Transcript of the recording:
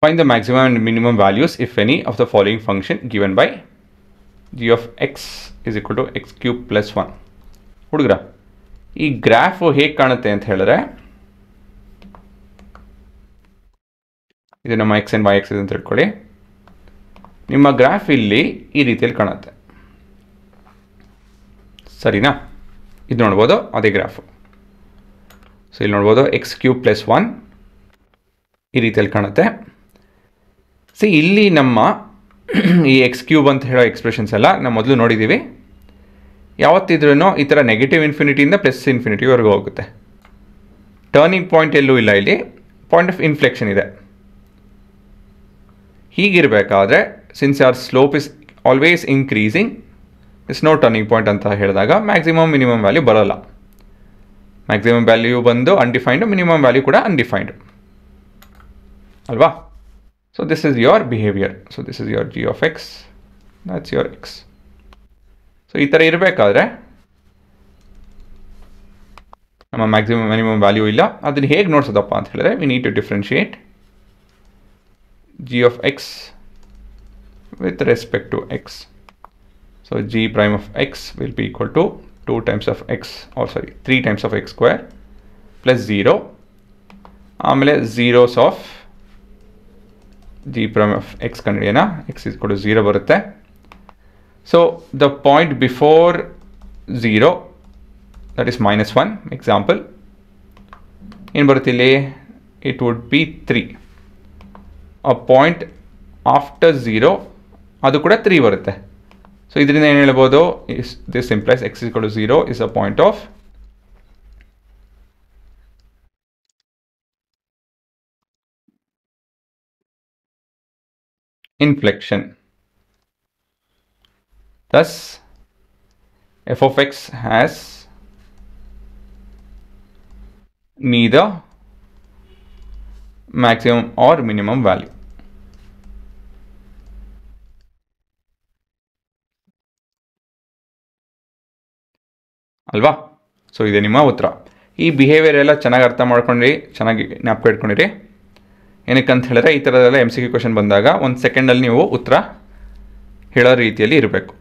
Find the maximum and minimum values if any of the following function given by g of x is equal to x cube plus 1. ಹುಡುಗ್ರ ಈ graph ಹೇಗೆ ಕಾಣುತ್ತೆ ಅಂತ ಹೇಳಿದ್ರೆ ಇದು ನಮ್ಮ ಎಕ್ಸ್ ಆ್ಯಂಡ್ ವೈ ಎಕ್ಸ್ ಅಂತ ತಿಳ್ಕೊಳ್ಳಿ. ನಿಮ್ಮ ಗ್ರಾಫ್ ಇಲ್ಲಿ ಈ ರೀತಿಯಲ್ಲಿ ಕಾಣುತ್ತೆ, ಸರಿನಾ? ಇದು ನೋಡ್ಬೋದು ಅದೇ ಗ್ರಾಫು. ಸೊ ಇಲ್ಲಿ ನೋಡ್ಬೋದು ಎಕ್ಸ್ ಕ್ಯೂಬ್ ಪ್ಲಸ್ 1 ಈ ರೀತಿಯಲ್ಲಿ ಕಾಣುತ್ತೆ. ಸಿ ಇಲ್ಲಿ ನಮ್ಮ ಈ ಎಕ್ಸ್ ಕ್ಯೂಬ್ ಅಂತ ಹೇಳೋ ಎಕ್ಸ್ಪ್ರೆಷನ್ಸ್ ಎಲ್ಲ ನಾವು ಮೊದಲು ನೋಡಿದ್ದೀವಿ. ಯಾವತ್ತಿದ್ರೂ ಈ ಥರ ನೆಗೆಟಿವ್ ಇನ್ಫಿನಿಟಿಯಿಂದ ಪ್ಲಸ್ ಇನ್ಫಿನಿಟಿವರೆಗೂ ಹೋಗುತ್ತೆ. ಟರ್ನಿಂಗ್ ಪಾಯಿಂಟ್ ಎಲ್ಲೂ ಇಲ್ಲ, ಇಲ್ಲಿ ಪಾಯಿಂಟ್ ಆಫ್ ಇನ್ಫ್ಲೆಕ್ಷನ್ ಇದೆ. ಹೀಗಿರಬೇಕಾದ್ರೆ since our slope is always increasing is no turning point ಅಂತ ಹೇಳಿದಾಗ ಮ್ಯಾಕ್ಸಿಮಮ್ ಮಿನಿಮಮ್ ವ್ಯಾಲ್ಯೂ ಬರೋಲ್ಲ. ಮ್ಯಾಕ್ಸಿಮಮ್ ವ್ಯಾಲ್ಯೂ ಬಂದು ಅನ್ಡಿಫೈನ್ಡ್, ಮಿನಿಮಮ್ ವ್ಯಾಲ್ಯೂ ಕೂಡ ಅನ್ಡಿಫೈನ್ಡ್ ಅಲ್ವಾ? So this is your behavior. So this is your g of x, that's your x. So ಈ ಥರ ಇರಬೇಕಾದ್ರೆ ನಮ್ಮ ಮ್ಯಾಕ್ಸಿಮಮ್ ಮಿನಿಮಮ್ ವ್ಯಾಲ್ಯೂ ಇಲ್ಲ. ಅದನ್ನು ಹೇಗೆ ನೋಡ್ಸೋದಪ್ಪ ಅಂತ ಹೇಳಿದ್ರೆ we need to differentiate g of x with respect to x. So g prime of x will be equal to 2 times of x, or sorry 3 times of x square plus 0 ಆಮೇಲೆ zeros of g prime of x ಕಂಡಿಡಿಯೋಣ. x is equal to 0 ಬರುತ್ತೆ. So the point before 0 that is -1 example ಏನು ಬರುತ್ತೆ ಇಲ್ಲಿ? It would be 3. A point after 0 ಅದು ಕೂಡ 3 ಬರುತ್ತೆ. So ಇದರಿಂದ ಏನು ಹೇಳ್ಬೋದು? This implies x is equal to 0 is a point of inflection. Thus f of x has neither maximum or minimum value. ಅಲ್ವಾ? ಸೊ ಇದೆ ನಿಮ್ಮ ಉತ್ತರ. ಈ ಬಿಹೇವಿಯರ್ ಎಲ್ಲ ಚೆನ್ನಾಗಿ ಅರ್ಥ ಮಾಡ್ಕೊಂಡ್ರಿ, ಚೆನ್ನಾಗಿ ಜ್ಞಾಪಕ ಇಟ್ಕೊಂಡಿರಿ. ಏನಕ್ಕಂತ ಹೇಳಿದ್ರೆ ಈ ಥರದೆಲ್ಲ MCQ ಕ್ವೆಶನ್ ಬಂದಾಗ 1 ಸೆಕೆಂಡಲ್ಲಿ ನೀವು ಉತ್ತರ ಹೇಳೋ ರೀತಿಯಲ್ಲಿ ಇರಬೇಕು.